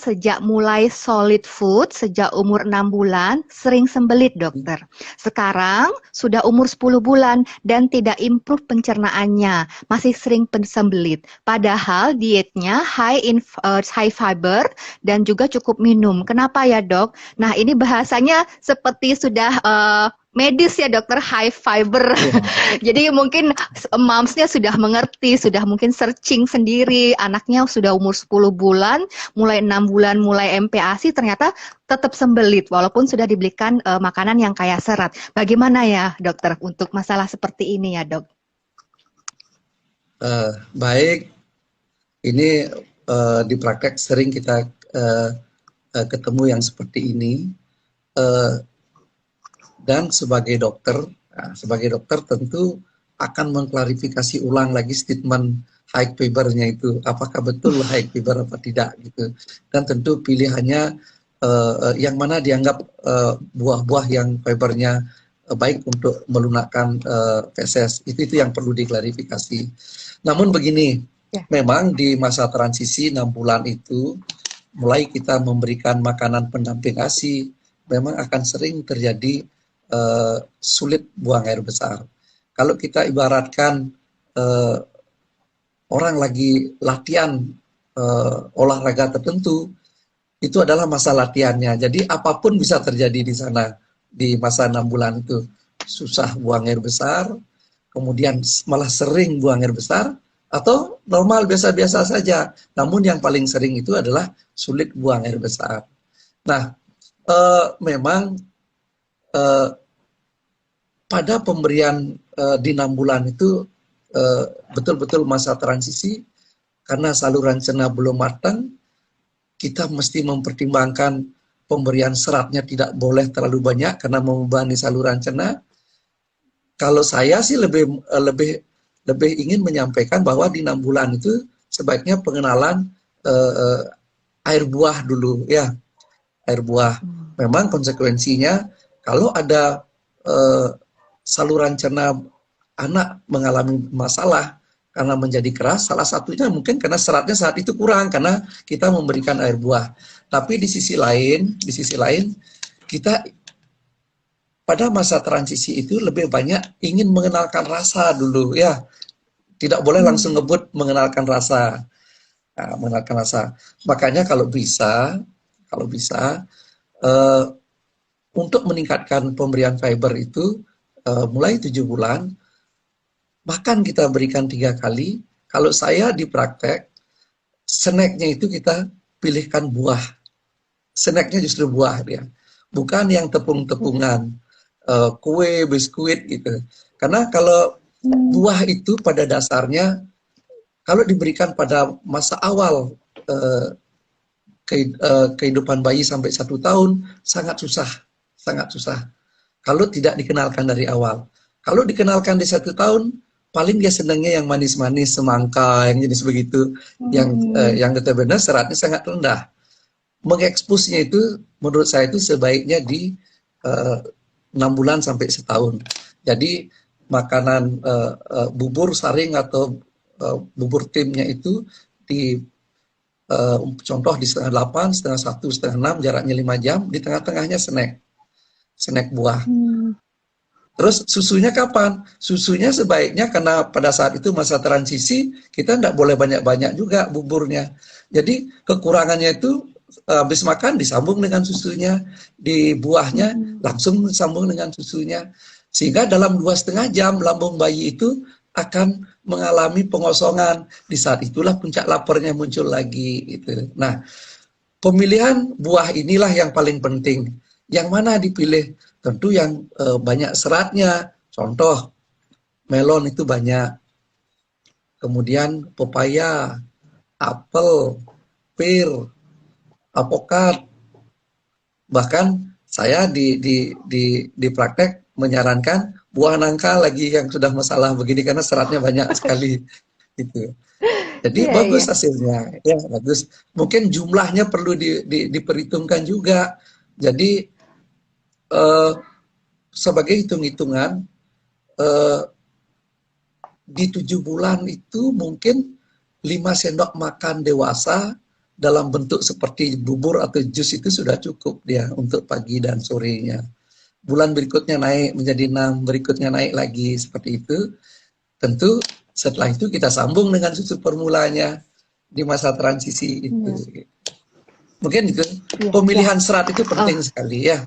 sejak mulai solid food, sejak umur 6 bulan, sering sembelit dokter. Sekarang sudah umur 10 bulan dan tidak improve pencernaannya, masih sering sembelit. Padahal dietnya high fiber dan juga cukup minum. Kenapa ya dok? Nah ini bahasanya seperti sudah medis ya dokter, high fiber. Jadi mungkin momsnya sudah mengerti, sudah mungkin searching sendiri, anaknya sudah umur 10 bulan, mulai 6 bulan mulai MPASI ternyata tetap sembelit walaupun sudah diberikan makanan yang kaya serat. Bagaimana ya dokter untuk masalah seperti ini ya dok? Baik, ini di praktek sering kita ketemu yang seperti ini. Dan sebagai dokter tentu akan mengklarifikasi ulang lagi statement high fibernya itu, apakah betul high fiber apa tidak gitu. Dan tentu pilihannya yang mana dianggap buah-buah yang fibernya baik untuk melunakkan feses, itu yang perlu diklarifikasi. Namun begini, memang di masa transisi 6 bulan itu mulai kita memberikan makanan pendamping ASI, memang akan sering terjadi sulit buang air besar. Kalau kita ibaratkan orang lagi latihan olahraga tertentu, itu adalah masa latihannya. Jadi apapun bisa terjadi di sana di masa 6 bulan itu. Susah buang air besar, kemudian malah sering buang air besar, atau normal biasa-biasa saja. Namun yang paling sering itu adalah sulit buang air besar. Nah, memang pada pemberian di 6 bulan itu betul-betul masa transisi, karena saluran cerna belum matang, kita mesti mempertimbangkan pemberian seratnya tidak boleh terlalu banyak karena membebani saluran cerna. Kalau saya sih lebih ingin menyampaikan bahwa di 6 bulan itu sebaiknya pengenalan air buah dulu ya, air buah. Memang konsekuensinya kalau ada saluran cerna anak mengalami masalah karena menjadi keras, salah satunya mungkin karena seratnya saat itu kurang karena kita memberikan air buah. Tapi di sisi lain kita pada masa transisi itu lebih banyak ingin mengenalkan rasa dulu ya. Tidak boleh langsung ngebut mengenalkan rasa. Nah, mengenalkan rasa. Makanya kalau bisa untuk meningkatkan pemberian fiber itu mulai 7 bulan, bahkan kita berikan 3 kali. Kalau saya di praktek, snacknya itu kita pilihkan buah. Snacknya justru buah dia, bukan yang tepung-tepungan, kue, biskuit gitu. Karena kalau buah itu pada dasarnya, kalau diberikan pada masa awal kehidupan bayi sampai 1 tahun, sangat susah. Kalau tidak dikenalkan dari awal. Kalau dikenalkan di 1 tahun, paling dia senangnya yang manis-manis, semangka, yang jenis begitu, yang notabene seratnya sangat rendah. Mengeksposnya itu, menurut saya itu sebaiknya di 6 bulan sampai 1 tahun. Jadi makanan bubur saring atau bubur timnya itu di contoh di setengah 8, setengah 1, setengah 6, jaraknya 5 jam, di tengah-tengahnya snack buah. Terus susunya kapan? Susunya sebaiknya karena pada saat itu masa transisi, kita tidak boleh banyak-banyak juga buburnya. Jadi kekurangannya itu habis makan disambung dengan susunya, di buahnya langsung disambung dengan susunya. Sehingga dalam 2,5 jam lambung bayi itu akan mengalami pengosongan. Di saat itulah puncak laparnya muncul lagi. Gitu. Nah, pemilihan buah inilah yang paling penting. Yang mana dipilih? Tentu yang banyak seratnya. Contoh, melon itu banyak. Kemudian pepaya, apel, pir, apokat. Bahkan saya di praktek menyarankan buah nangka lagi yang sudah masalah begini karena seratnya banyak sekali. Gitu. Jadi bagus hasilnya, ya bagus. Mungkin jumlahnya perlu diperhitungkan juga. Jadi sebagai hitung-hitungan di 7 bulan itu mungkin 5 sendok makan dewasa dalam bentuk seperti bubur atau jus itu sudah cukup dia untuk pagi dan sorenya. Bulan berikutnya naik menjadi 6, berikutnya naik lagi seperti itu. Tentu setelah itu kita sambung dengan susu formulanya di masa transisi itu. Mungkin itu pemilihan serat itu penting sekali ya.